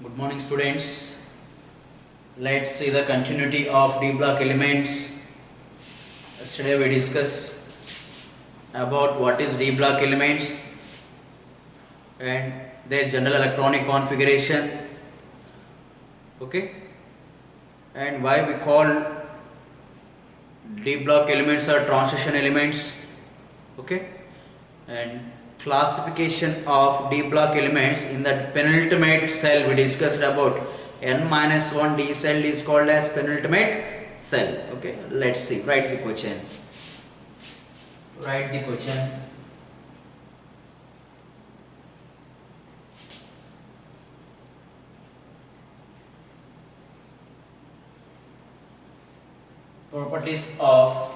Good morning, students. Let's see the continuity of D block elements. Yesterday we discussed about what is D block elements and their general electronic configuration, okay, and why we call D block elements or transition elements, okay, and classification of D block elements. In the penultimate cell we discussed about n-1 D cell is called as penultimate cell. Okay, let's see. Write the question. Properties of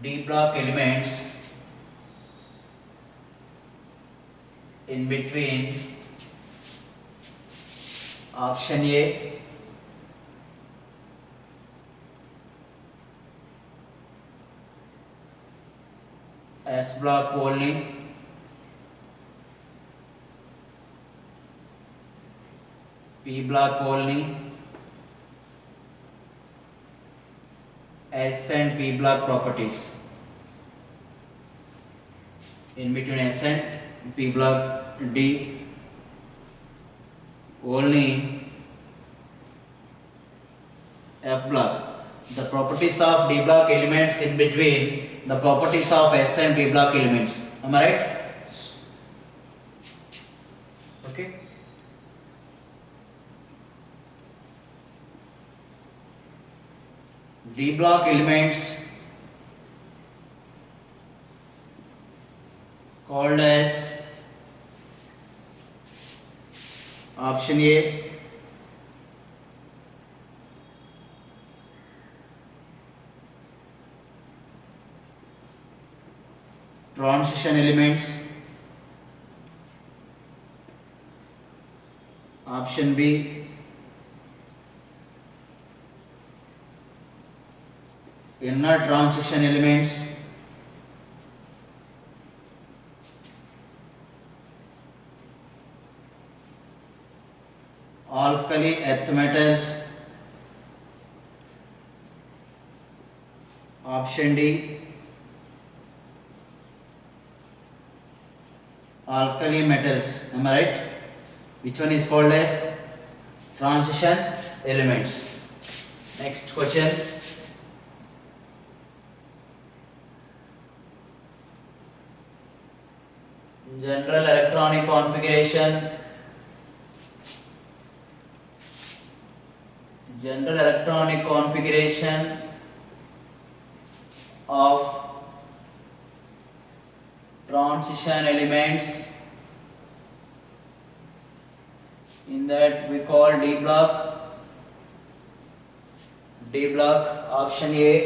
D block elements in between option A, S block only, P block only, S and P block properties. In between S and P block, D only, F block. The properties of D block elements in between the properties of S and P block elements. Am I right? Okay. D block elements called as option A, transition elements, option B, inner transition elements, alkali earth metals, option D, alkali metals. Am I right? Which one is called as transition elements? Next question. General electronic configuration. General electronic configuration of transition elements, in that we call D block. D block, option A,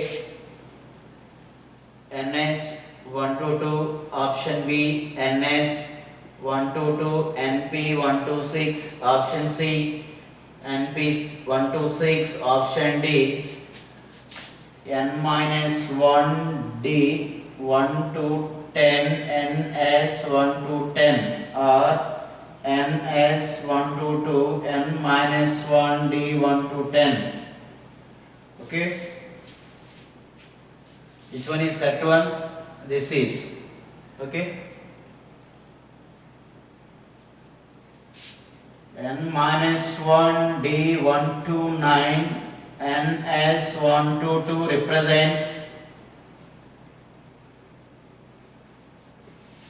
NS 122, option B, NS 122, NP 126, option C, NP 126, option D, N-1 D 1 to 10, NS 1 to 10, or NS 1 to 2, N-1 D 1 to 10. Okay, which one is correct one? This is, okay, N-1 D 1 to 9, NS 1 to 2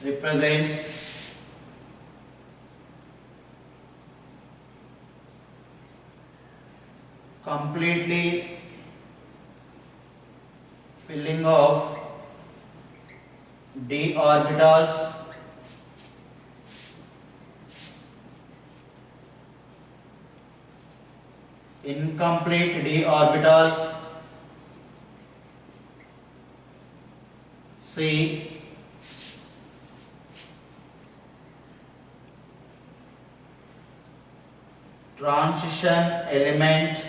represents completely filling of D orbitals incomplete D orbitals. C, transition element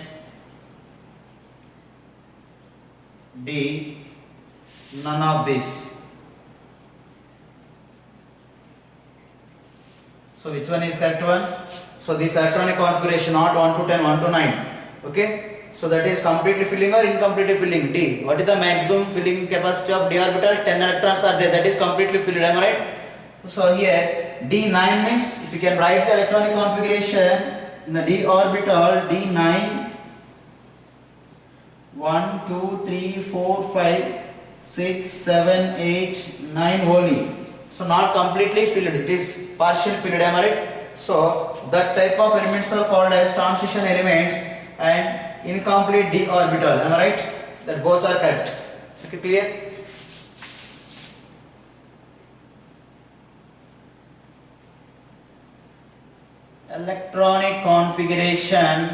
D, none of this. So which one is correct one? So this electronic configuration not 1 to 10, 1 to 9. Okay. So that is completely filling or incompletely filling? D. What is the maximum filling capacity of d orbital? 10 electrons are there. That is completely filled. Am I right? So here D9 means, if you can write the electronic configuration in the d orbital, D9, 1, 2, 3, 4, 5, 6, 7, 8, 9 wholly. So not completely filled. It is partial filled. Am I right? So that type of elements are called as transition elements and incomplete d orbital. Am I right? That both are correct. Okay, clear? Electronic configuration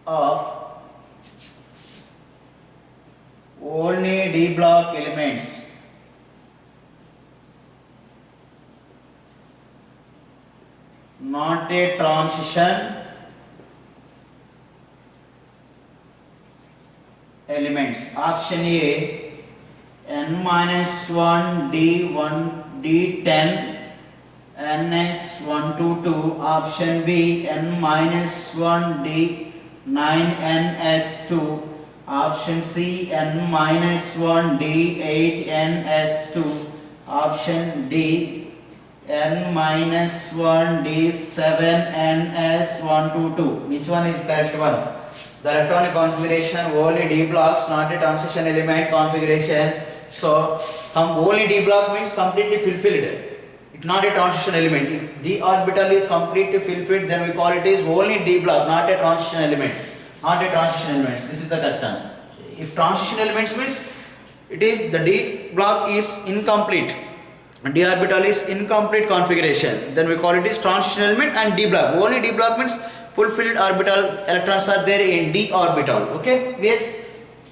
of only d block elements. Not a transition elements. Option A, n minus 1 d1 d10 ns1 to 2. Option B, n minus 1 d9 ns2. Option C, n minus 1 d8 ns2. Option D, n minus 1 d7 ns1 to 2. Which one is correct one? The electronic configuration only d blocks, not a transition element configuration. So only d block means completely fulfilled. It's not a transition element. If d orbital is completely fulfilled, then we call it is only d block, not a transition element. Not a transition elements. This is the correct answer. If transition elements means it is the d block is incomplete. D orbital is incomplete configuration, then we call it is transition element and d block. Only d block means fulfilled orbital electrons are there in d orbital. Okay, clear?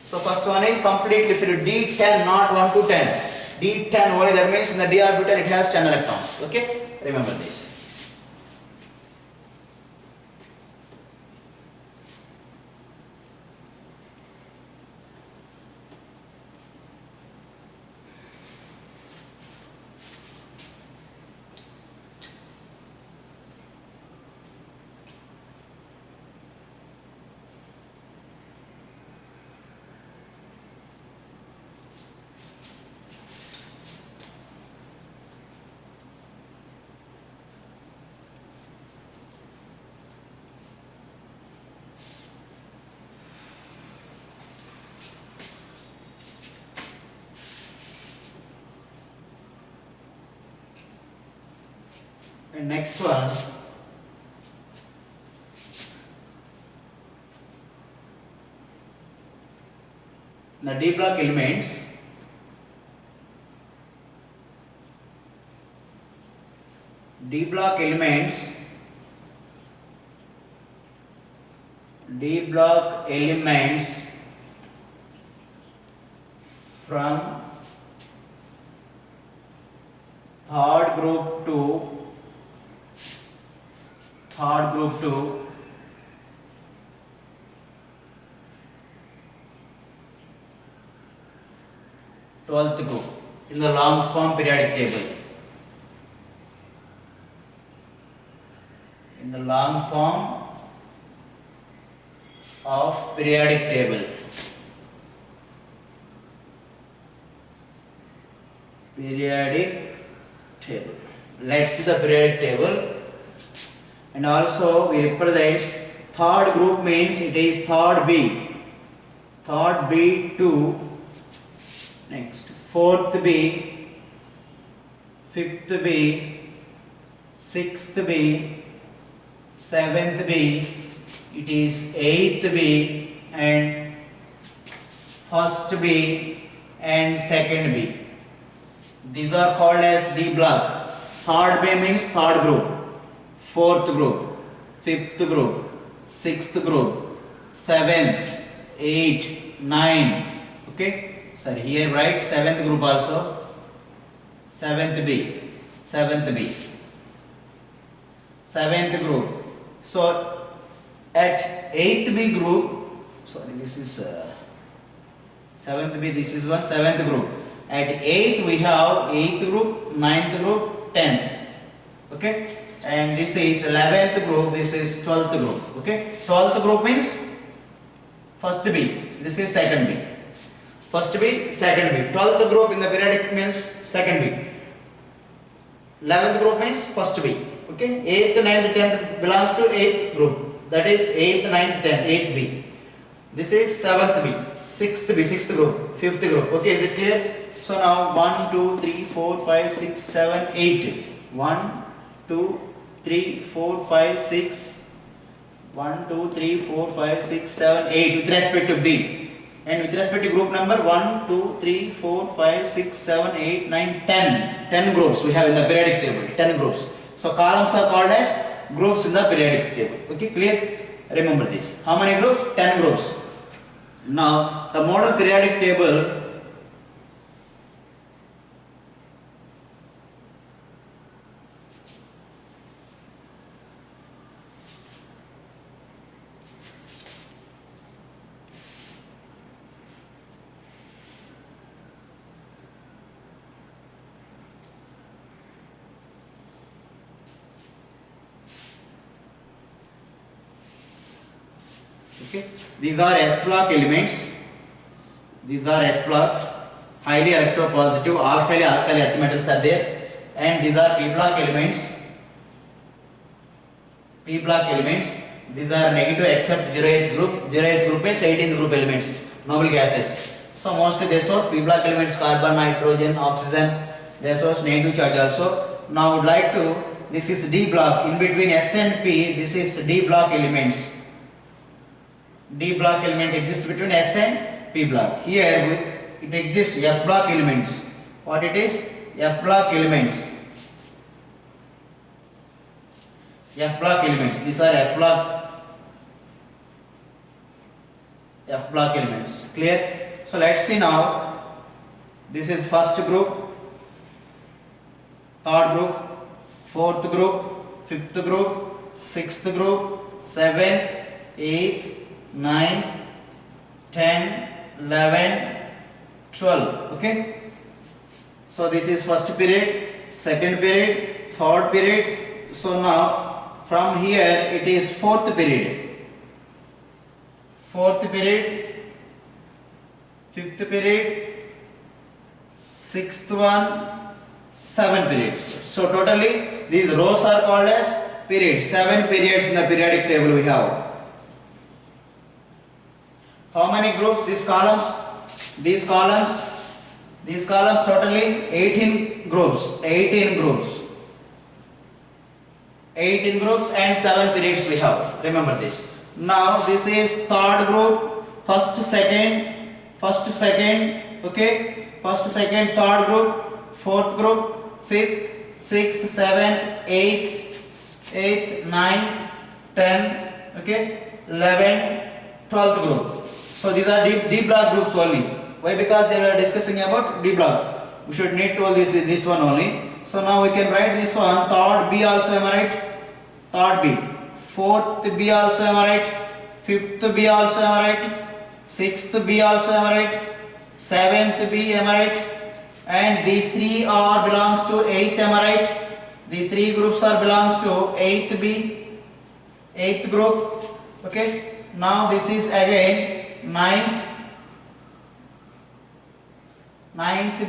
So first one is completely filled, d10, not 1 to 10. d10 only, that means in the d orbital it has 10 electrons. Okay, remember this. And next one, the d block elements, d block elements from third group to 12th group in the long form periodic table. In the long form of periodic table. Periodic table. Let's see the periodic table. And also we represent third group means it is third B. Third B to next fourth B, fifth B, sixth B, seventh B, it is eighth B and first B and second B. These are called as D block. Third B means third group, fourth group, fifth group, sixth group, seventh, 8, 9. Okay. Sorry, here write seventh group also. Seventh B. Seventh group. So at eighth B group, sorry, this is seventh B. This is one seventh group. At 8th we have 8th group, 9th group, 10th. Okay, and this is 11th group, this is 12th group. Okay, 12th group means first B, this is second B. First B, second B. 12th group in the periodic means second B. 11th group means first B. Okay, 8th, 9th, 10th belongs to 8th group. That is 8th, 9th, 10th, 8th B. This is 7th B, 6th B, 6th group, 5th group. Okay, is it clear? So now 1, 2, 3, 4, 5, 6, 7, 8. 1, 2, 3, 4, 5, 6. 1, 2, 3, 4, 5, 6, 7, 8 with respect to B. And with respect to group number 1, 2, 3, 4, 5, 6, 7, 8, 9, 10. 10 groups we have in the periodic table. 10 groups. So columns are called as groups in the periodic table. Okay, clear? Remember this. How many groups? 10 groups. Now the model periodic table okay. These are S block elements. These are S block, highly electropositive, alkali earth metals are there, and these are P block elements. P block elements. These are negative except 0th group. 0th group is 18th group elements, noble gases. So mostly this was P block elements, carbon, nitrogen, oxygen. This was negative charge also. Now I would like to. This is D block. In between S and P, this is D block elements. D block element exists between S and P block. Here it exists F block elements. What it is? F block elements. F block elements. These are F block elements. Clear? So let's see now. This is first group, third group, fourth group, fifth group, sixth group, seventh, eighth, 9, 10, 11, 12. Okay. So this is first period, second period, third period. So now from here it is fourth period. Fourth period, fifth period, sixth one, 7 periods. So totally these rows are called as periods. 7 periods in the periodic table we have. How many groups? These columns totally 18 groups. 18 groups and 7 periods we have. Remember this. Now this is third group, first, second, okay, first, second, third group, fourth group, fifth, sixth, seventh, eighth, ninth, 10, okay, 11, 12th group. So these are D block groups only. Why? Because we are discussing about D block. We should need to all this one only. So now we can write this one. Third B also, am I right? Third B. Fourth B also, am I right? Fifth B also, am I right? Sixth B also, am I right? Seventh B, am I right? And these three are belongs to eighth, am I right? These three groups are belongs to eighth B, eighth group. Okay. Now this is again ninth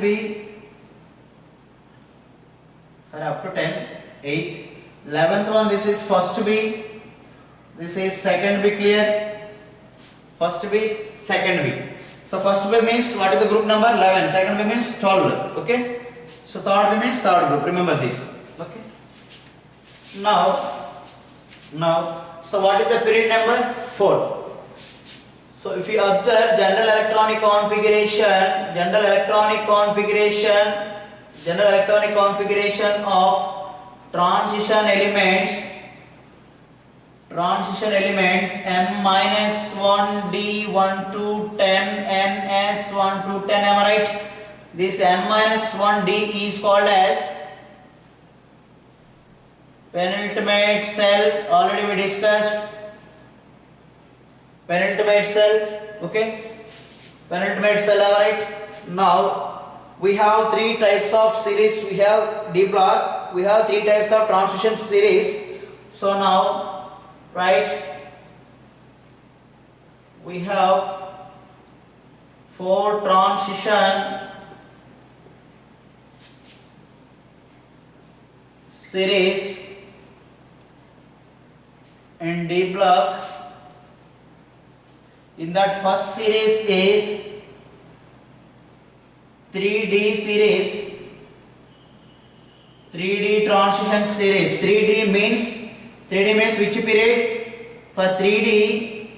B, sorry, up to 10, 8th, 11th one, this is first B, this is second B, clear? First B, second B. So first B means what is the group number? 11, second B means 12, okay? So third B means third group, remember this, okay? Now, so what is the period number? 4. So if you observe general electronic configuration of transition elements M-1D 1 to 10, NS 1 to 10, am I right? This M-1D is called as penultimate cell, already we discussed. Penultimate cell, okay, penultimate cell, alright. Now we have three types of series. We have D block, we have three types of transition series. So now, right, we have 4 transition series in D block. In that first series is 3D series, 3D transition series. 3D means which period? For 3D,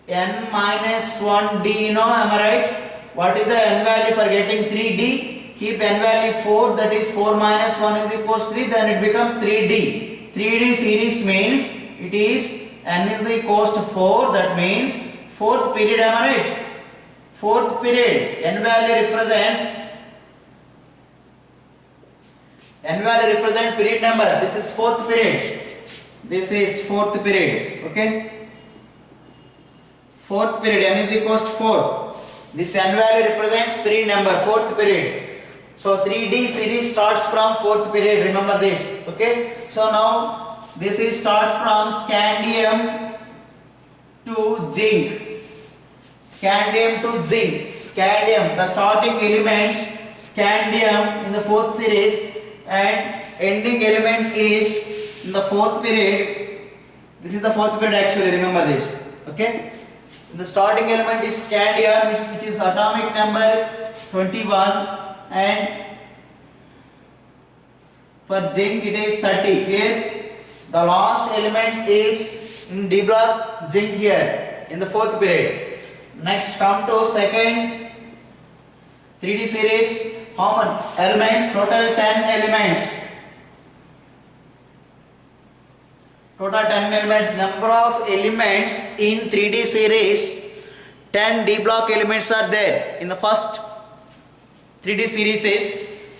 n minus 1D, you know, am I right? What is the n value for getting 3D? Keep n value 4, that is 4 minus 1 is equals to 3, then it becomes 3D. 3D series means it is n is equals to 4, that means 4th period, am I right? 4th period, n value represent period number. This is 4th period. This is 4th period. Okay? 4th period, n is equals to 4. This n value represents period number, 4th period. So 3D series starts from 4th period. Remember this. Okay? So now this is starts from scandium to zinc. Scandium to zinc. Scandium, the starting elements, scandium in the 4th series, and ending element is in the 4th period. This is the 4th period actually, remember this. Okay? The starting element is scandium, which is atomic number 21, and for zinc it is 30. Clear? The last element is in D block, zinc here in the 4th period. Next come to second 3D series. How many elements? Total 10 elements. Total 10 elements. Number of elements in 3D series, 10 D block elements are there in the first 3D series,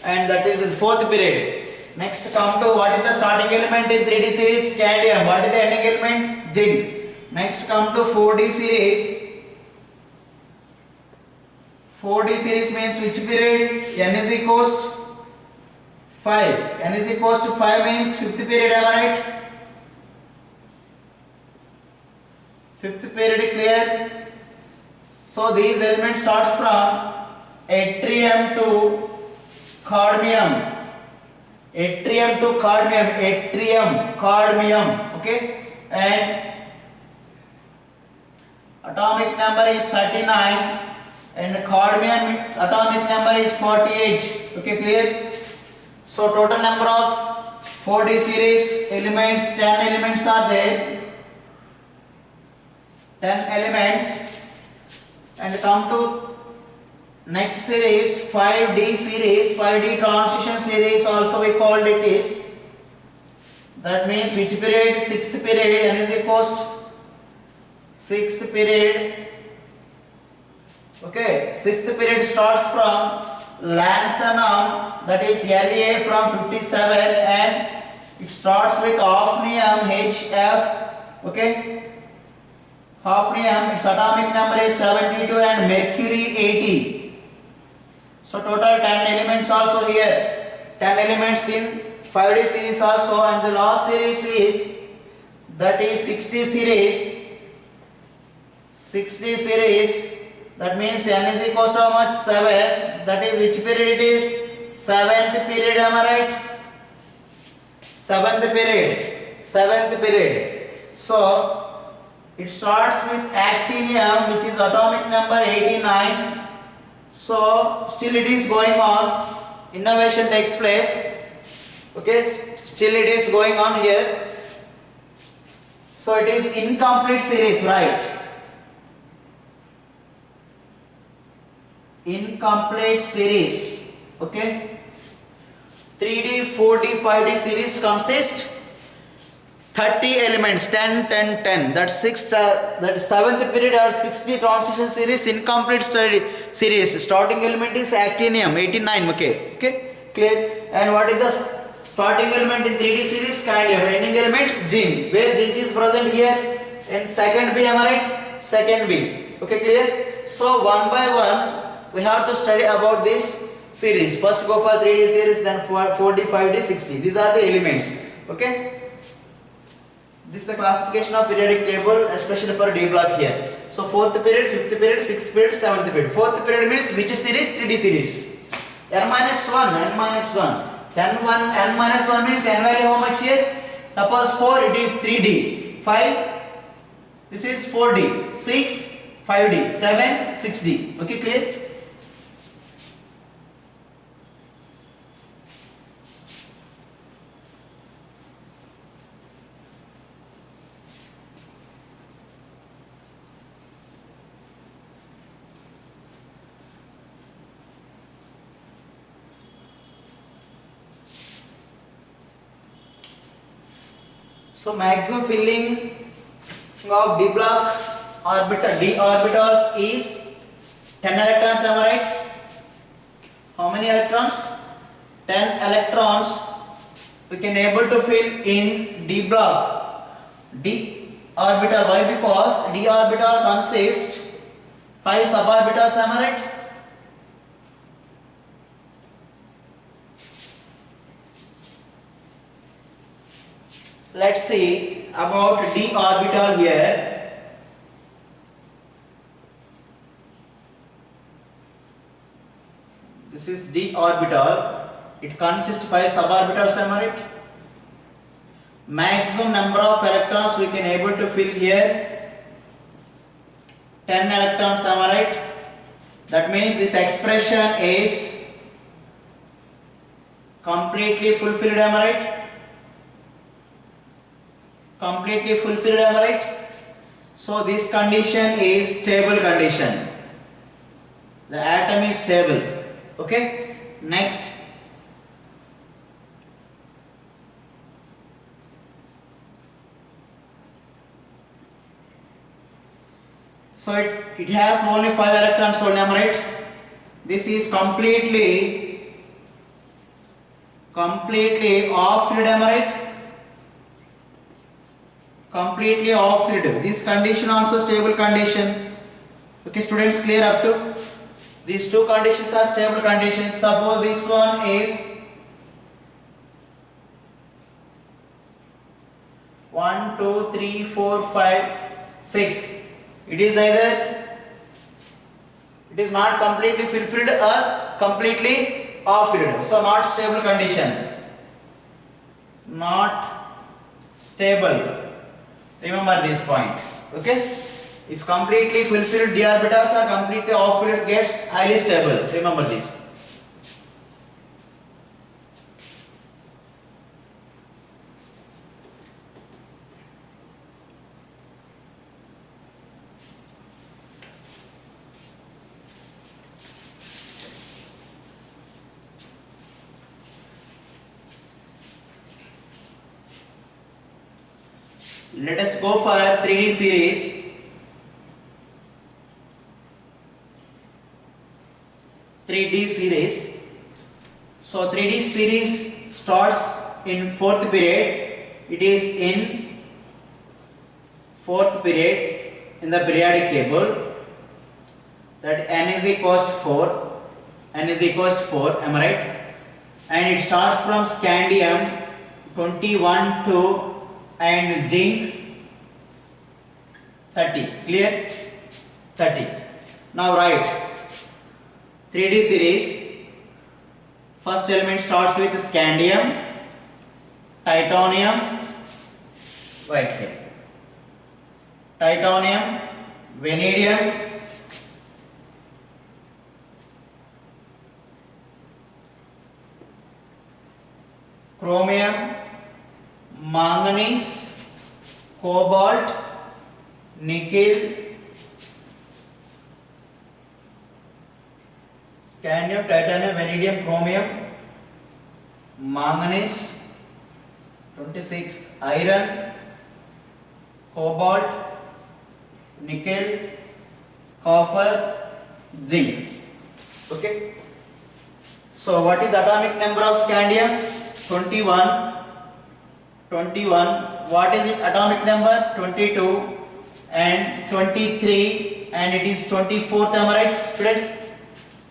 and that is in 4th period. Next come to what is the starting element in 3D series? Scandium. What is the ending element? Zinc. Next come to 4D series. 4D series means which period? N is equals to 5. N is equals to 5 means 5th period, am I right? 5th period, clear? So these elements starts from yttrium to cadmium. Yttrium to cadmium. Yttrium, cadmium. Okay? And atomic number is 39. And cadmium atomic number is 48. Okay, clear? So total number of 4D series elements, 10 elements are there. 10 elements. And come to next series, 5D series, 5D transition series also we called it is. That means which period? 6th period. N is equals to 6th period. Okay, 6th period starts from lanthanum, that is La from 57, and it starts with hafnium HF. Okay, hafnium, its atomic number is 72 and mercury 80. So total 10 elements also here, 10 elements in 5D series also, and the last series is that is 60 series. 60 series. That means n is equals to how much? 7. That is which period it is? 7th period, am I right? 7th period. 7th period. So it starts with actinium, which is atomic number 89. So still it is going on. Innovation takes place. Okay, still it is going on here. So it is incomplete series, right? Incomplete series. Okay, 3D, 4D, 5D series consist 30 elements, 10, 10, 10. That's 7th period or 60 transition series, incomplete series. Starting element is actinium, 89. Okay, clear? And what is the starting element in 3D series? Scandium. Ending element zinc. Where zinc is present here? And second B, am I right? Second B. Okay, clear? So one by one we have to study about this series. First go for 3D series, then 4D, 5D, 6D. These are the elements. Okay. This is the classification of periodic table, especially for D block here. So 4th period, 5th period, 6th period, 7th period. 4th period means which series? 3D series. N minus 1, N minus 1. N minus 1 means N value how much here? Suppose 4, it is 3D. 5, this is 4D. 6, 5D. 7, 6D. Okay, clear? So maximum filling of D block d orbitals is 10 electrons, am I right? How many electrons? 10 electrons we can able to fill in D block. D orbital, why? Because D orbital consists 5 suborbitals, am I right? Let's see about D orbital here. This is D orbital. It consists of 5 suborbitals, am I right? Maximum number of electrons we can able to fill here 10 electrons, am I right? That means this expression is completely fulfilled, am I right? Completely fulfilled, am I right? So this condition is stable condition. The atom is stable. Okay. Next. So it has only 5 electrons only, am I right? This is completely off-filled, am I right? Completely off-filled. This condition also stable condition. Okay, students, clear up to? These two conditions are stable conditions. Suppose this one is 1, 2, 3, 4, 5, 6. It is either it is not completely fulfilled or completely off-filled. So not stable condition. Not stable. Remember this point. Okay. If completely fulfilled d orbitals are completely off-filled, gets highly stable. Remember this. Let us go for 3D series. 3D series. So 3D series starts in 4th period. It is in 4th period in the periodic table. That n is equals to 4. N is equals to 4. Am I right? And it starts from scandium 21 to and zinc 30. Clear? 30. Now write 3D series. First element starts with scandium, titanium, right here, titanium, vanadium, chromium, manganese, cobalt, nickel, scandium, titanium, vanadium, chromium, manganese, 26, iron, cobalt, nickel, copper, zinc. Okay. So what is the atomic number of scandium? 21. 21. What is it? Atomic number? 22 and 23, and it is 24th. Am I right, students?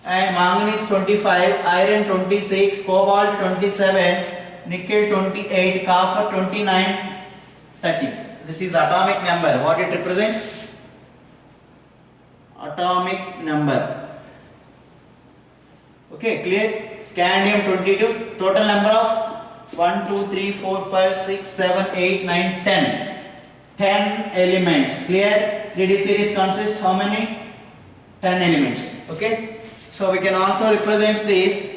and manganese 25, iron 26, cobalt 27, nickel 28, copper 29, 30. This is atomic number. What it represents? Atomic number. Okay, clear? Scandium 22, total number of 1, 2, 3, 4, 5, 6, 7, 8, 9, 10. 10 elements. Clear? 3D series consists how many? 10 elements. Okay. So we can also represent this.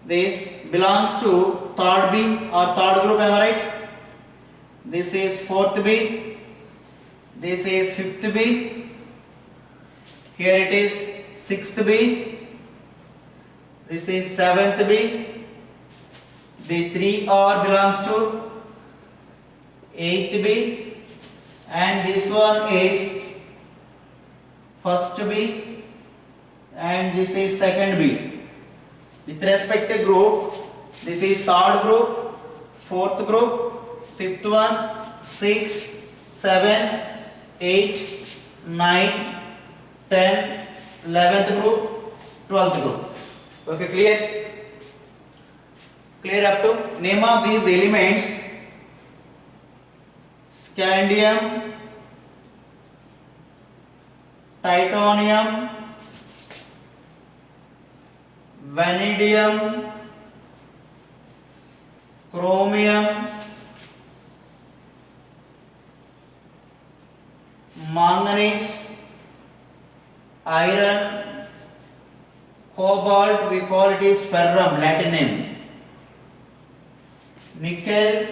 This belongs to third B or third group. Am I right? This is fourth B. This is fifth B. Here it is sixth B. This is seventh B. These three R belongs to eighth B. And this one is first B, and this is second B. With respect to group, this is third group, fourth group, fifth one, 6, 7, 8, 9, 10, 11th group, 12th group. Okay, clear? Clear up to? Name of these elements: scandium, titanium, vanadium, chromium, manganese, iron, cobalt, we call it is ferrum, Latin name, nickel,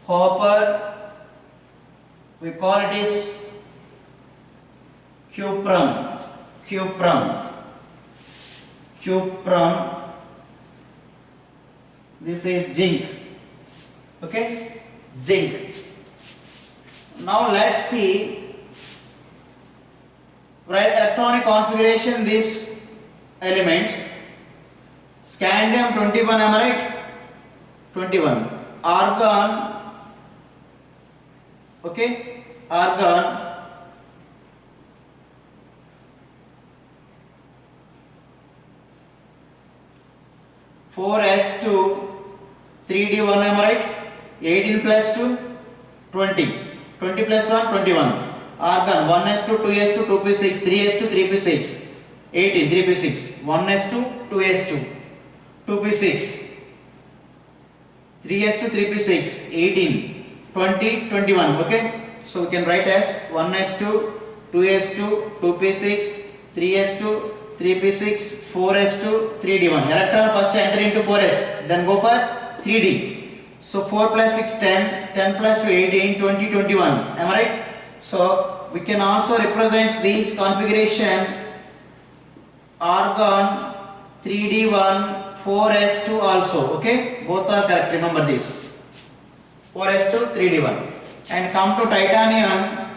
copper, we call it is cuprum, this is zinc. Okay, zinc. Now let's see, write electronic configuration these elements. Scandium 21, am I right? 21. Argon, okay, argon, four S2, 3D1, am I right? 18 plus 2, 20. 20 plus 1, 21. Argon, 1s2, 2s2, 2p6, 3s2, 3p6, 18, 3p6, 1s2, 2s2, 2p6, 3s2, 3p6, 18, 20, 21. Okay, so we can write as 1s2, 2s2, 2p6, 3s2, 3p6, 4s2, 3d1. Electron first enter into 4s, then go for 3d. So 4 plus 6, 10, 10 plus 2, 18, 20, 21. Am I right? So we can also represent this configuration: argon 3d1, 4s2 also. Okay, both are correct. Remember this: 4s2, 3d1. And come to titanium: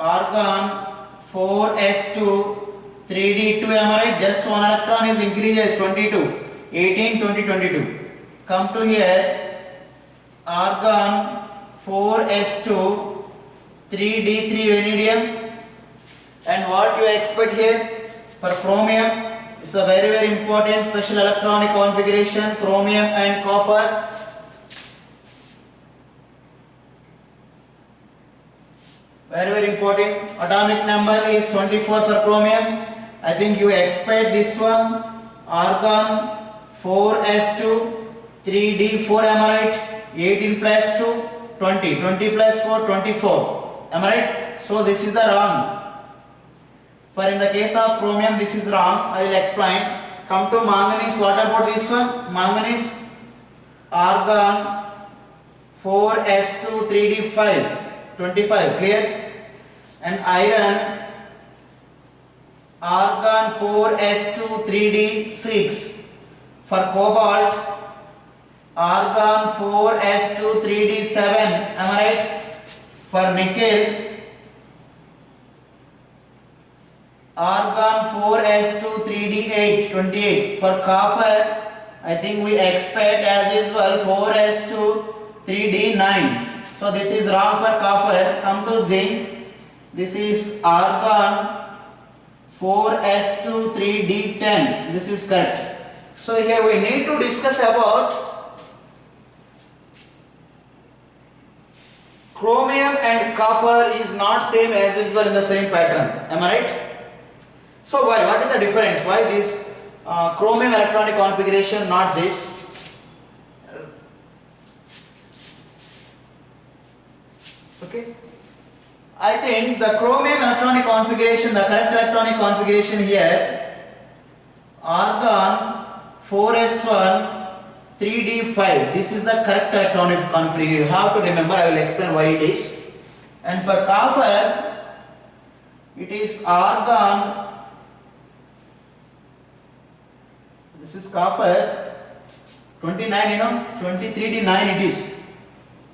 argon 4s2, 3d2. Am I right? Just one electron is increases, 22, 18, 20, 22. Come to here: argon 4s2, 3d3 vanadium. And what you expect here for chromium? It's a very important special electronic configuration: chromium and copper. Very important. Atomic number is 24 for chromium. I think you expect this one: argon 4s2, 3d4. Am I right? 18 plus 2, 20. 20 plus 4, 24. Am I right? So this is the wrong. For in the case of chromium, this is wrong. I will explain. Come to manganese. What about this one? Manganese: argon 4s2, 3d5, 25. Clear? And iron: argon 4s2, 3d6. For cobalt: argon 4s2, 3d7. Am I right? For nickel: argon 4s2, 3d8, 28. For copper, I think we expect as usual 4s2, 3d9. So this is wrong for copper. Come to zinc. This is argon 4s2 3d10. This is correct. So here we need to discuss about chromium and copper is not same as usual in the same pattern. Am I right? So why? What is the difference? Why this chromium electronic configuration, not this? Okay. I think the chromium electronic configuration, the correct electronic configuration here, argon 4s1 3d5. This is the correct electronic configuration. You have to remember. I will explain why it is. And for copper, it is argon. This is copper 29. You know, 23d9. It is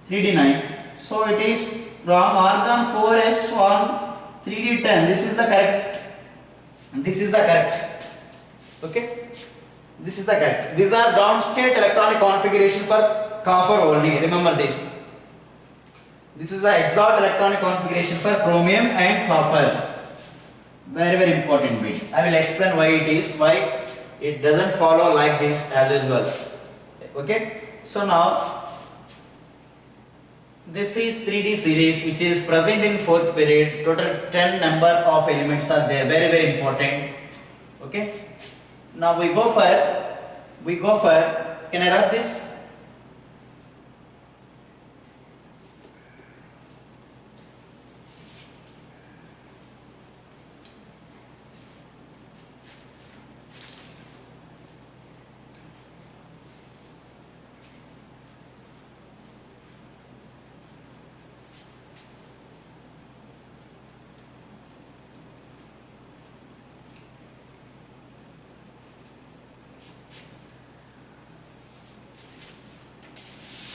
3d9. So it is from argon 4s1 3d10. This is the correct. This is the correct. Okay. This is the correct. These are downstate electronic configuration for copper only. Remember this. This is the exact electronic configuration for chromium and copper. Very important bit. I will explain why it is. Why it doesn't follow like this as usual. Okay. So now, this is 3D series which is present in 4th period. Total 10 number of elements are there. Very important. Okay. Now we go for, can I write this?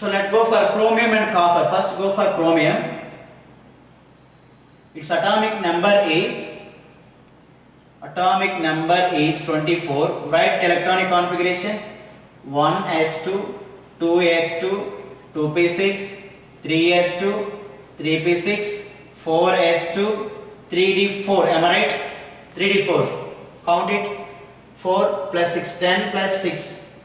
So let's go for chromium and copper. First go for chromium. Its atomic number is 24. Write electronic configuration: 1s2, 2s2, 2p6, 3s2, 3p6, 4s2, 3d4. Am I right? 3d4. Count it. 4 plus 6, 10 plus 6,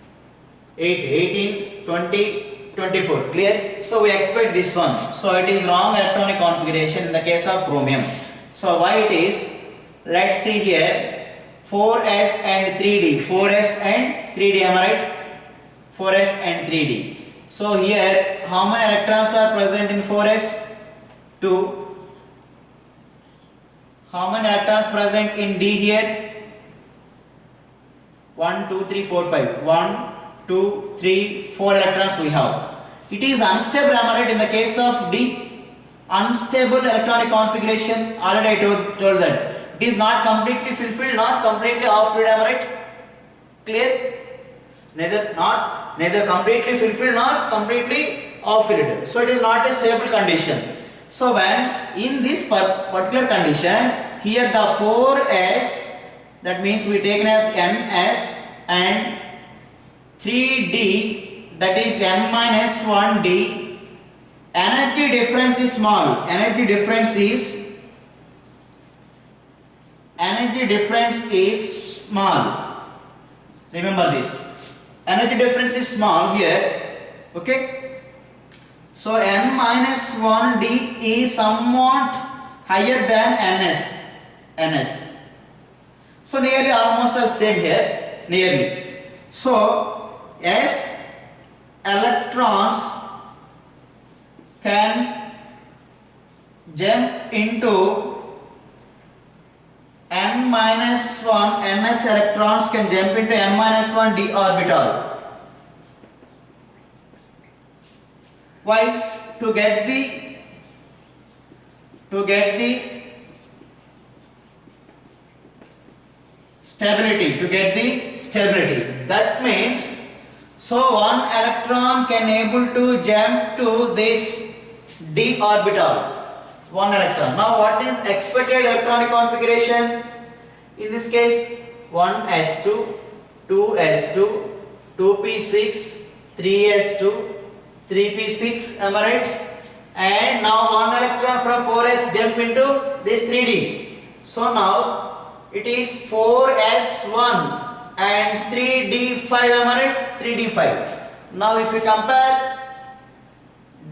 8, 18, 20, 24. Clear? So we expect this one. So it is wrong electronic configuration in the case of chromium. So why it is? Let's see here. 4s and 3d. 4s and 3d. Am I right? 4s and 3d. So here, how many electrons are present in 4s? 2. How many electrons present in d here? 1, 2, 3, 4, 5. 1, 2, 3, 4 electrons we have. It is unstable, am I right, in the case of D? Unstable electronic configuration. Already I told that. It is not completely fulfilled, not completely off-filled, am I right? Clear? Neither completely fulfilled nor completely off-filled. So it is not a stable condition. So when in this particular condition, here the 4s, that means we taken as ns, and 3d, that is n minus 1d, energy difference is small. Energy difference is small. Remember this. Energy difference is small here. Okay. So n minus 1d is somewhat higher than ns. So nearly almost the same here. Nearly. So s electrons can jump into n minus 1, ns electrons can jump into n minus 1 d orbital. Why? To get the stability. That means, so one electron can able to jump to this d orbital. One electron. Now what is expected electronic configuration? In this case, 1s2, 2s2, 2p6, 3s2, 3p6. Am I right? And now one electron from 4s jump into this 3d. So now it is 4s1 and 3d5, am I right? 3d5. Now if we compare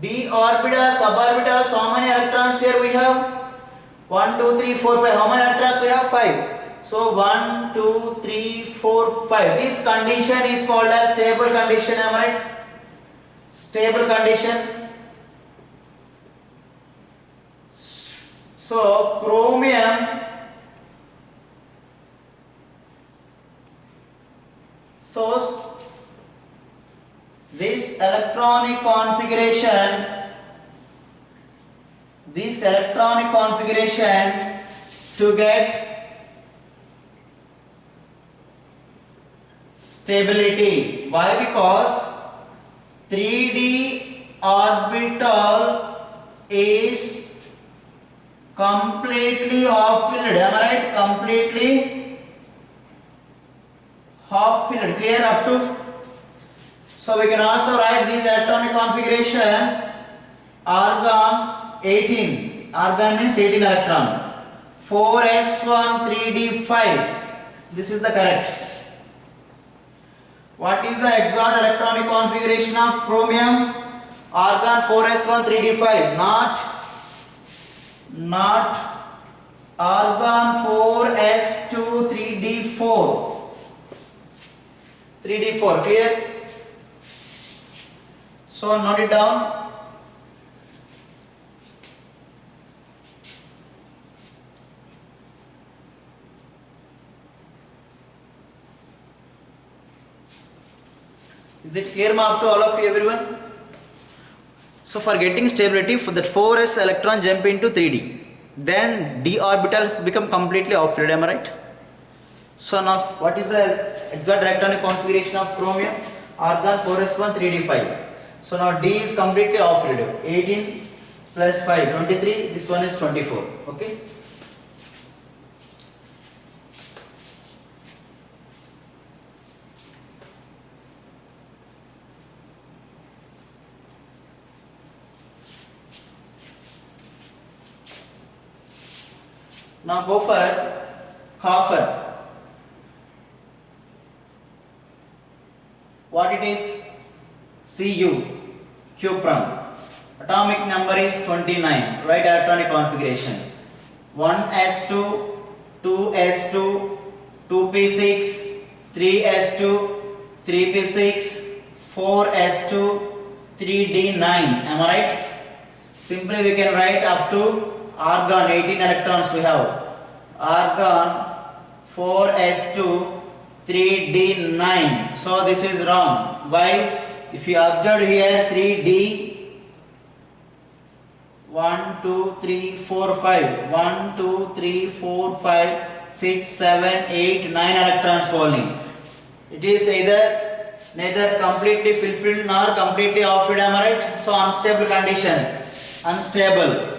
d orbitals, suborbitals, how many electrons here we have? 1, 2, 3, 4, 5. How many electrons we have? 5. So 1, 2, 3, 4, 5. This condition is called as stable condition, am I right? Stable condition. So chromium, so this electronic configuration to get stability. Why? Because 3d orbital is completely half filled, am I right? Completely half filled. Clear up to? So we can also write this electronic configuration argon 18. Argon means 18 electron. 4s1 3d5. This is the correct. What is the exact electronic configuration of chromium? Argon 4s1 3d5. Not argon 4s2 3d4. 3d4. Clear? So note it down. Is it clear up to all of you, everyone? So for getting stability, for that 4s electron jump into 3d, then d orbitals become completely off filled, am I right? So now what is the exact electronic configuration of chromium? Argon 4s1 3d5. So now d is completely off filled. 18 plus 5 23. This one is 24. Okay. Now go for copper. What it is? Cu, cuprum. Atomic number is 29. Right electronic configuration. 1s2, 2s2, 2p6, 3s2, 3p6, 4s2, 3d9. Am I right? Simply we can write up to argon 18 electrons we have. Argon 4s2 3d9. So this is wrong. Why? If you observe here 3d 1 2 3 4 5 1 2 3 4 5 6 7 8 9 electrons only. It is neither completely fulfilled nor completely off filled, am I right? So unstable condition. Unstable.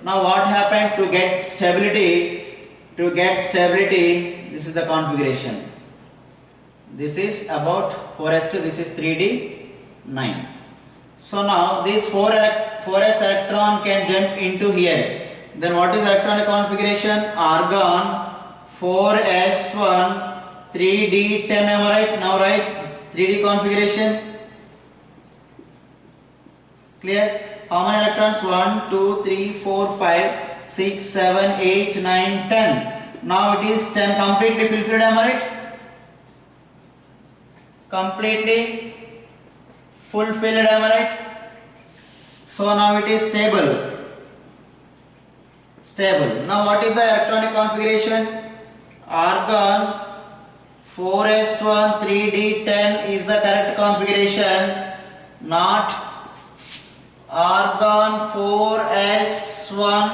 Now what happened to get stability? This is the configuration. This is about 4s2, this is 3d9. So now this 4s electron can jump into here. Then what is electronic configuration? Argon 4s1 3d10, am I right? Now write 3d configuration. Clear? How many electrons? 1, 2, 3, 4, 5, 6, 7, 8, 9, 10. Now it is 10 completely fulfilled, am I right? Completely fulfilled, am I right? So now it is stable. Now what is the electronic configuration? Argon 4s1 3d10 is the correct configuration, not argon 4s1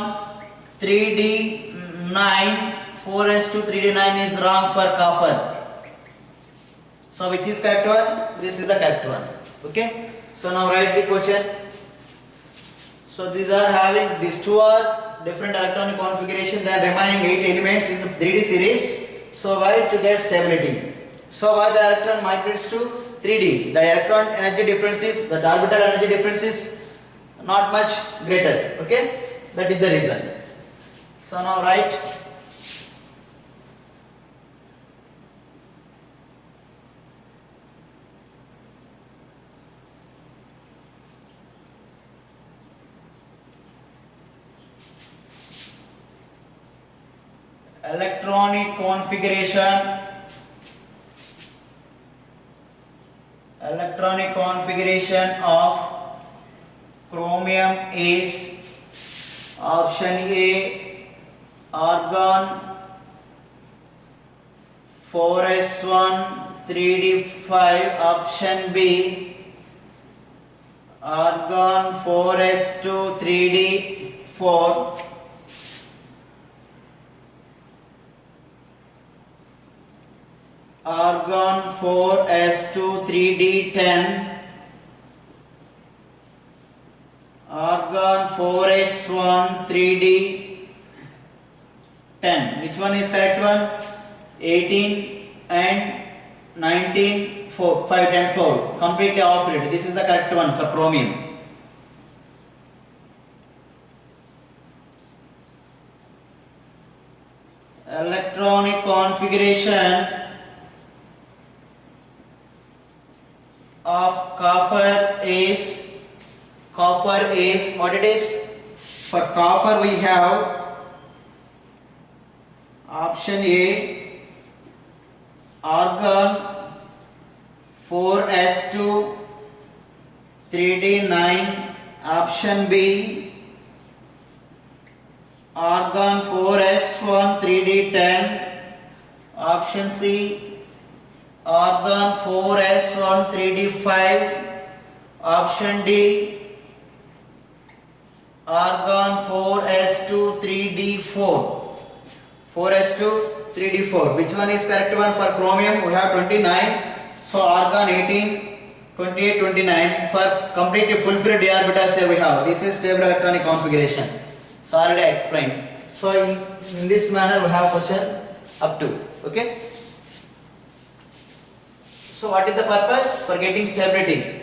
3d9. 4s2 3d9 is wrong for copper. So which is correct one? This is the correct one. Okay. So now write the question. So these are having, these two are different electronic configuration. There are remaining 8 elements in the 3D series. So why? To get stability. So why the electron migrates to 3D? The electron energy difference is, the orbital energy difference is not much greater. Okay. That is the reason. So now write electronic configuration of chromium is option A argon 4s1 3d5, option B argon 4s2 3d4, argon 4s2 3d10, argon 4s1 3d10. Which one is correct one? 18 and 19, 4, 5 and 4. Completely off it. This is the correct one for chromium. Electronic configuration of copper is what it is? For copper we have option A argon 4s2 3d9, option B argon 4s1 3d10, option C argon 4s1 3d5, option D argon 4s2 3d4. 4s2 3d4. Which one is correct one for chromium? We have 29. So argon 18, 28, 29. For completely full-filled d orbitals here we have. This is stable electronic configuration. So already I explained. So in this manner we have question up to. Okay. So what is the purpose? For getting stability.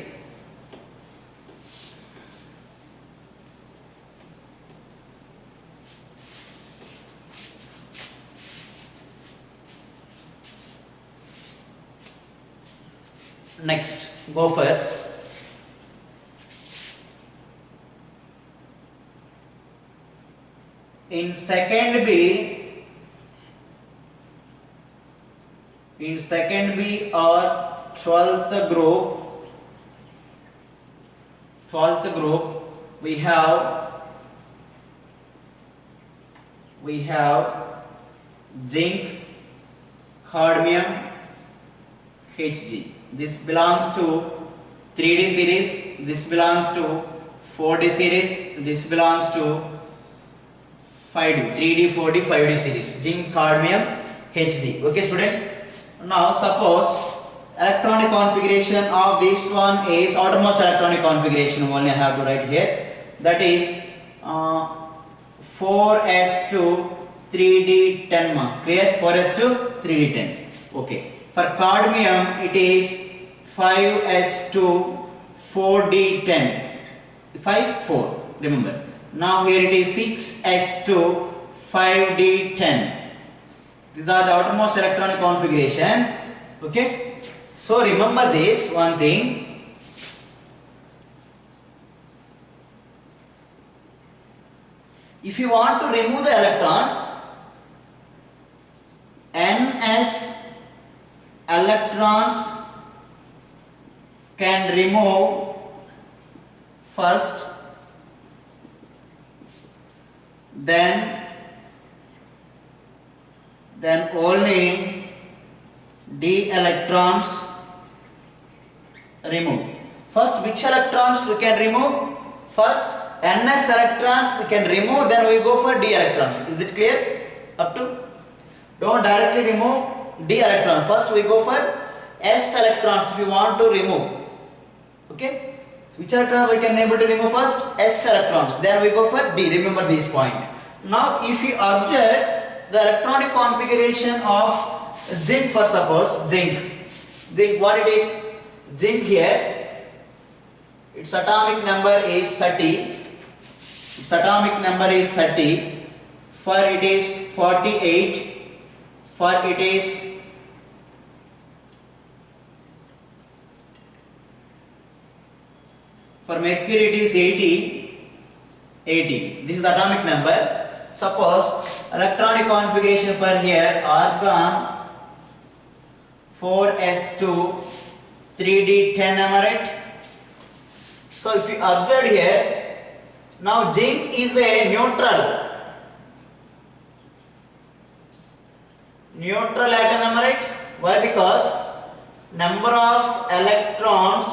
Next, go for in second B or 12th group we have zinc, cadmium, Hg. This belongs to 3D series, this belongs to 4D series, this belongs to 5D, 3D, 4D, 5D series, zinc, cadmium, Hg. Okay students, now suppose electronic configuration of this one is outermost electronic configuration, only I have to write here, that is 4s2 3d10, clear? 4s2 3d10. Okay. For cadmium it is 5s2 4d10, 5 4, remember. Now here it is 6s2 5d10. These are the outermost electronic configuration. Okay. So remember this one thing. If you want to remove the electrons, ns electrons can remove first, then only d electrons remove. First, which electrons we can remove? First, ns electron we can remove, then we go for d electrons. Is it clear? Up to? Don't directly remove d electron. First we go for s electrons if you want to remove. Okay? Which electron we can able to remove first? S electrons. Then we go for d. Remember this point. Now if you observe the electronic configuration of zinc, for suppose zinc what it is? Zinc here, its atomic number is 30. its atomic number is 30, for it is 48, for it is for mercury it is 80. This is the atomic number. Suppose electronic configuration for here argon 4s2 3d10, am I right? So if you observe here, now zinc is a neutral atom, am I right? Why? Because number of electrons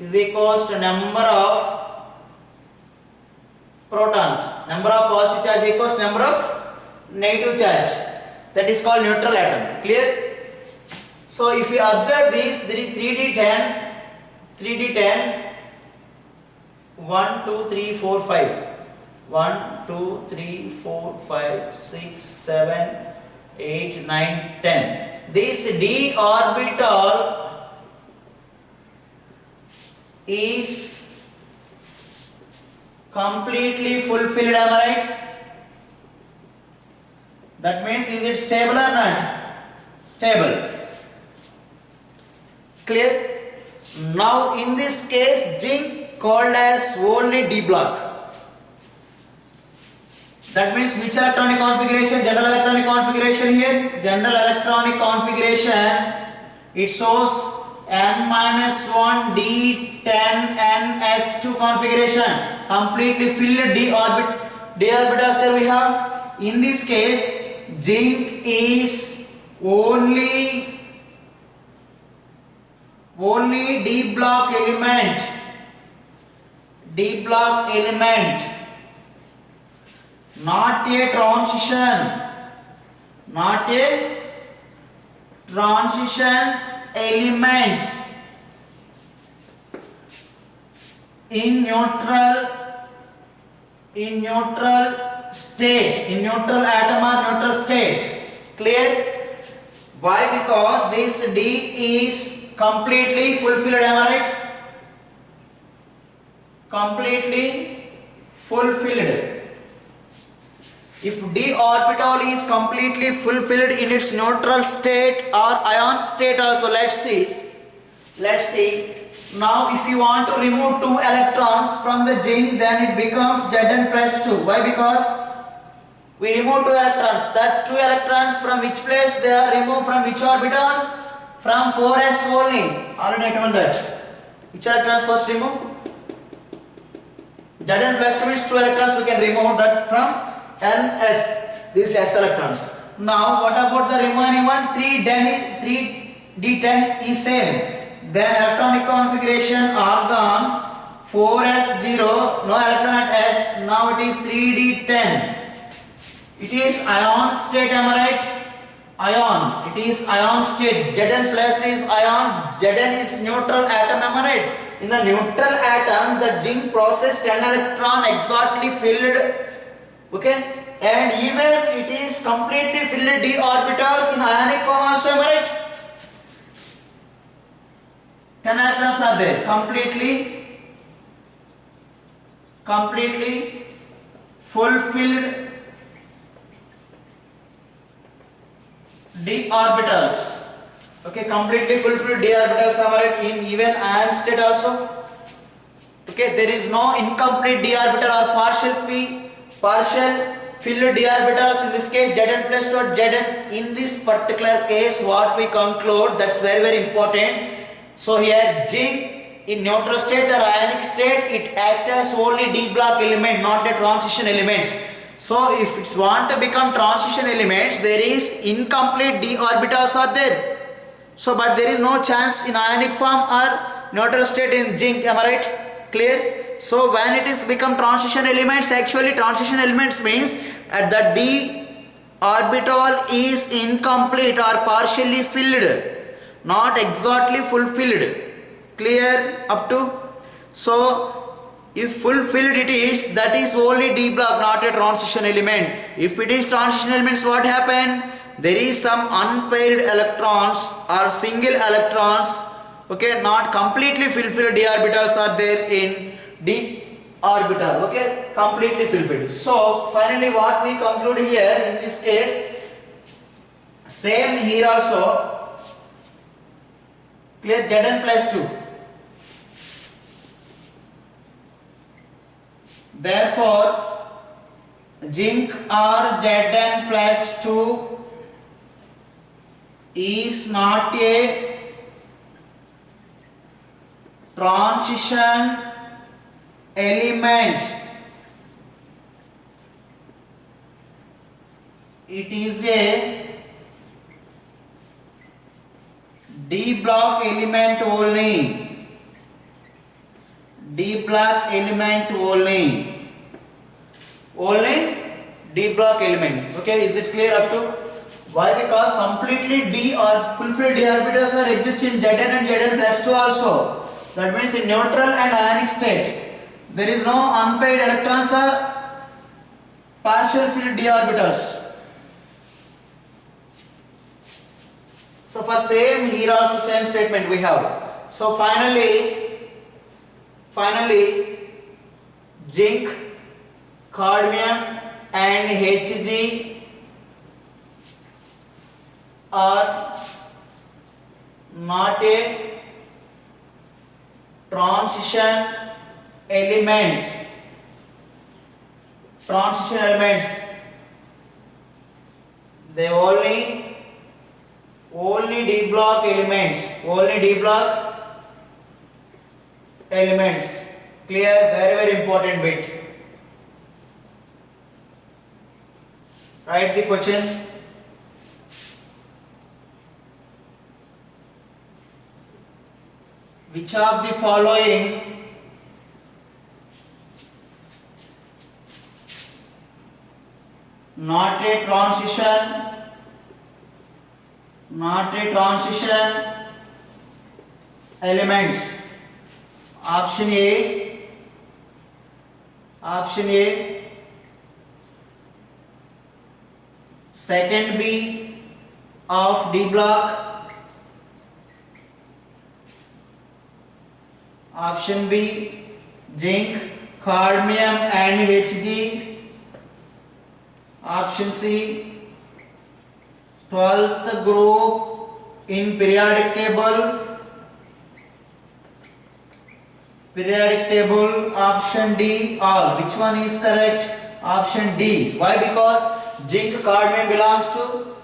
is equals to number of protons. Number of positive charge equals number of negative charge. That is called neutral atom. Clear? So if you observe these 3d10, 1, 2, 3, 4, 5. 1, 2, 3, 4, 5, 6, 7, 8, 9, 10. This d orbital is completely fulfilled, am I right? That means is it stable or not? Stable. Clear? Now in this case zinc called as only D block. That means which electronic configuration? General electronic configuration here. General electronic configuration, it shows n-1 d10 ns2 configuration. Completely filled d orbitals here we have. In this case zinc is only D block element. Not a transition elements. In neutral state, in neutral atom or neutral state. Clear? Why? Because this D is completely fulfilled, am I right? Completely fulfilled. If d orbital is completely fulfilled in its neutral state or ion state also, let's see. Now if you want to remove 2 electrons from the zinc, then it becomes Zn plus 2. Why? Because we remove 2 electrons. That 2 electrons from which place they are removed, from which orbital? From 4s only. Already I told that. Which electrons first remove? Zn plus 2 means 2 electrons we can remove that from ns. These s electrons. Now what about the remaining one? 3d10 is same. Then electronic configuration argon 4s0, no electron at s. Now it is 3d10. It is ion state, am I right? Ion. It is ion state. Zn plus is ion. Zn is neutral atom, am I right? In the neutral atom, the zinc process 10 electron exactly filled. Okay? And even it is completely filled d orbitals in ionic form also, am I right? 10 electrons are there. Completely fulfilled d orbitals. Okay, completely fulfilled d orbitals are right in even ion state also. Okay, there is no incomplete d orbital or partial filled d orbitals. In this case Zn plus 2 or Zn. In this particular case what we conclude, that's very important. So here zinc in neutral state or ionic state, it acts as only D block element, not a transition element. So if it's want to become transition elements, there is incomplete d orbitals are there. So but there is no chance in ionic form or neutral state in zinc, am I right? Clear? So when it is become transition elements, actually transition elements means at the d orbital is incomplete or partially filled, not exactly fulfilled. Clear up to? So if fulfilled it is, that is only D block, not a transition element. If it is transition elements, what happen? There is some unpaired electrons or single electrons, okay, not completely fulfilled d orbitals are there in D orbital. Okay, completely fulfilled. So finally what we conclude here in this case, same here also, clear, Zn plus 2. Therefore zinc or Zn plus 2 is not a transition element. It is a D block element only. D block element only. Only D block element. Okay, is it clear up to? Why? Because completely D or fulfilled D orbitals are exist in Zn and Zn plus 2 also. That means in neutral and ionic state there is no unpaired electrons or partial filled D orbitals. So for same here also same statement we have. So finally zinc, cadmium and Hg are not a transition elements. They only D block elements. Clear? Very important bit. Write the question. Which of the following not a transition elements? Option A, second B of D block. Option B, zinc, cadmium and Hg. Option C, 12th group in periodic table. Option D, all. Which one is correct? Option D. Why? Because zinc, cadmium belongs to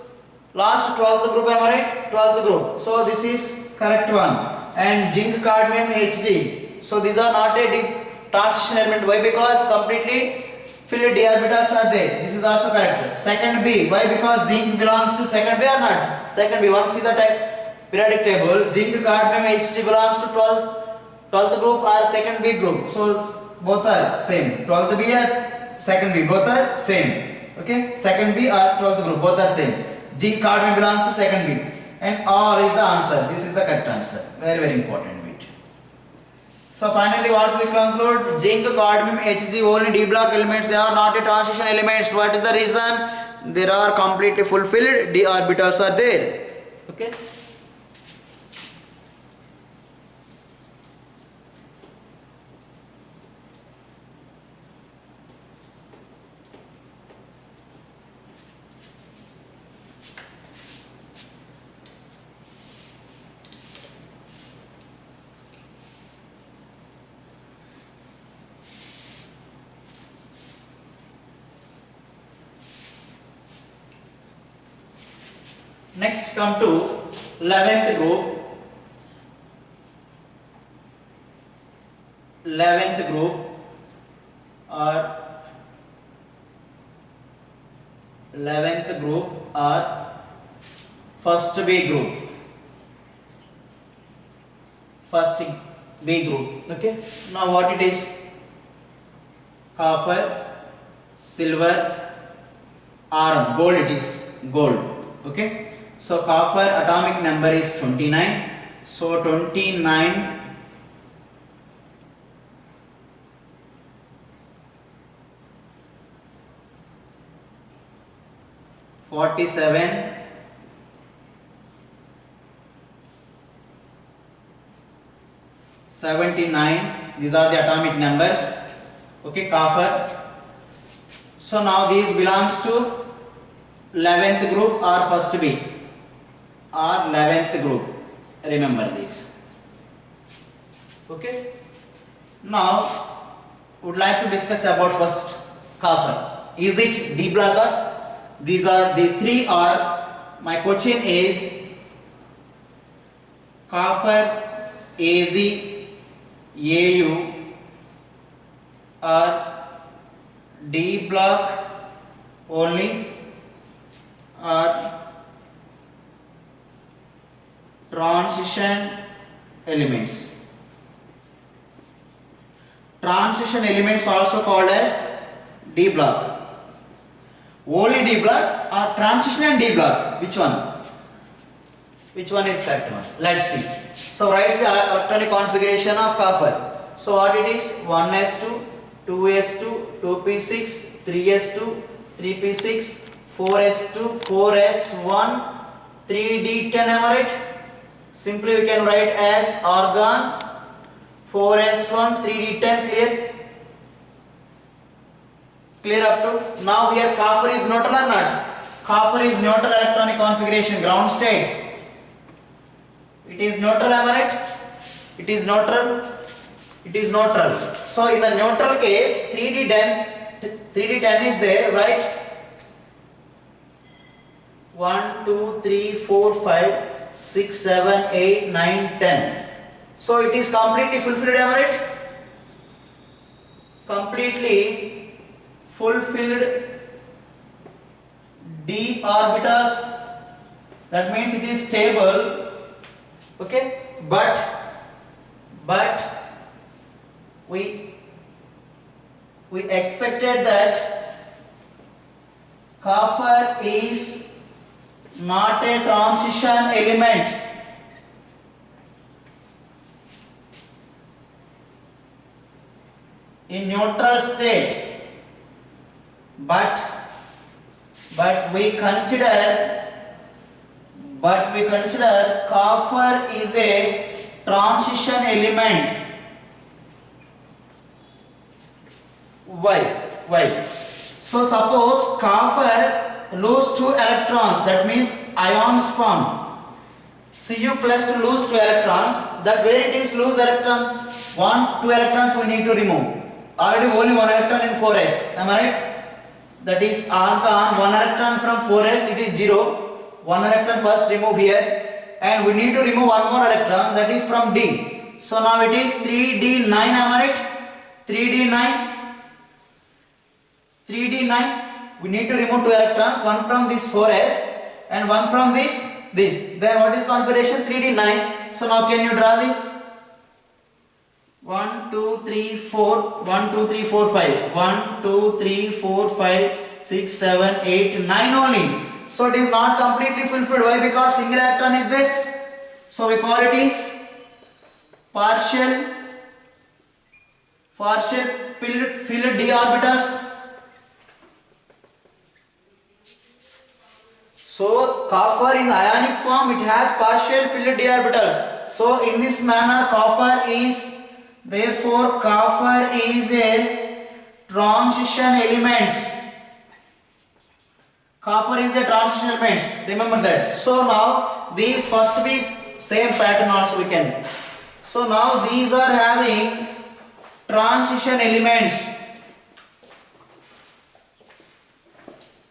last 12th group, am I right? 12th group. So this is correct one. And zinc, cadmium, Hg. So these are not a transition element. Why? Because completely filled d orbitals are there. This is also correct. Second B. Why? Because zinc belongs to second B or not? Second B. Once see the periodic table, zinc, cadmium, Hg belongs to 12th group or second B group. So both are same. 12th B or second B, both are same. Okay, second B or 12th group, both are same. Zinc, cadmium belongs to second B, and all is the answer. This is the correct answer. Very important bit. So finally, what we conclude? Zinc, cadmium, Hg only D block elements. They are not a transition elements. What is the reason? There are completely fulfilled d orbitals are there. Okay. Next come to 11th group. 11th group or 11th group or first B group. First B group. Okay. Now what it is? Copper, silver, iron, gold. It is gold. Okay. So copper atomic number is 29. So 29 47 79, these are the atomic numbers. Okay, copper. So now these belongs to 11th group or first B or 11th group. Remember this. Okay. Now would like to discuss about first copper. Is it D blocker? These three are. My question is copper, AZ, AU or D block only or transition elements. Transition elements also called as D block. Only D block or transition and D block? Which one? Which one is correct one? Let's see. So write the electronic configuration of copper. So what it is? 1s2, 2s2, 2p6, 3s2, 3p6, 4s2, 4s1, 3d10. Am I right? Simply we can write as argon 4s1, 3d10. Clear? Clear up to now. Here copper is neutral or not? Copper is neutral electronic configuration, ground state. It is neutral, am I right? It is neutral. It is neutral. So in the neutral case, 3d10 is there, right? 1, 2, 3, 4, 5, 6, 7, 8, 9, 10. So it is completely fulfilled, am I right? Completely fulfilled d orbitals. That means it is stable. Okay, but we expected that copper is not a transition element. In neutral state, but we consider copper is a transition element. Why? So suppose copper lose 2 electrons, that means ions form. Cu plus to lose 2 electrons, that where it is lose electron, 2 electrons we need to remove. Already only 1 electron in 4s, am I right? That is argon, 1 electron from 4s, it is 0. 1 electron first remove here, and we need to remove 1 more electron, that is from D. So now it is 3d9, am I right? 3d9. We need to remove 2 electrons, 1 from this 4s and 1 from this. Then what is configuration? 3d9. So now can you draw the 1, 2, 3, 4, 1, 2, 3, 4, 5, 1, 2, 3, 4, 5, 6, 7, 8, 9 only. So it is not completely fulfilled. Why? Because single electron is there. So we call it is partial filled d orbitals. So copper in the ionic form, it has partial filled d orbital. So in this manner copper is a transition element. Copper is a transition element. Remember that. So now these first be same pattern also we can. So now these are having transition elements.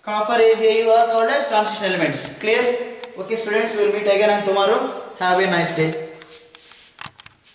Copper is called as transition elements. Clear? Okay students, we will meet again on tomorrow. Have a nice day.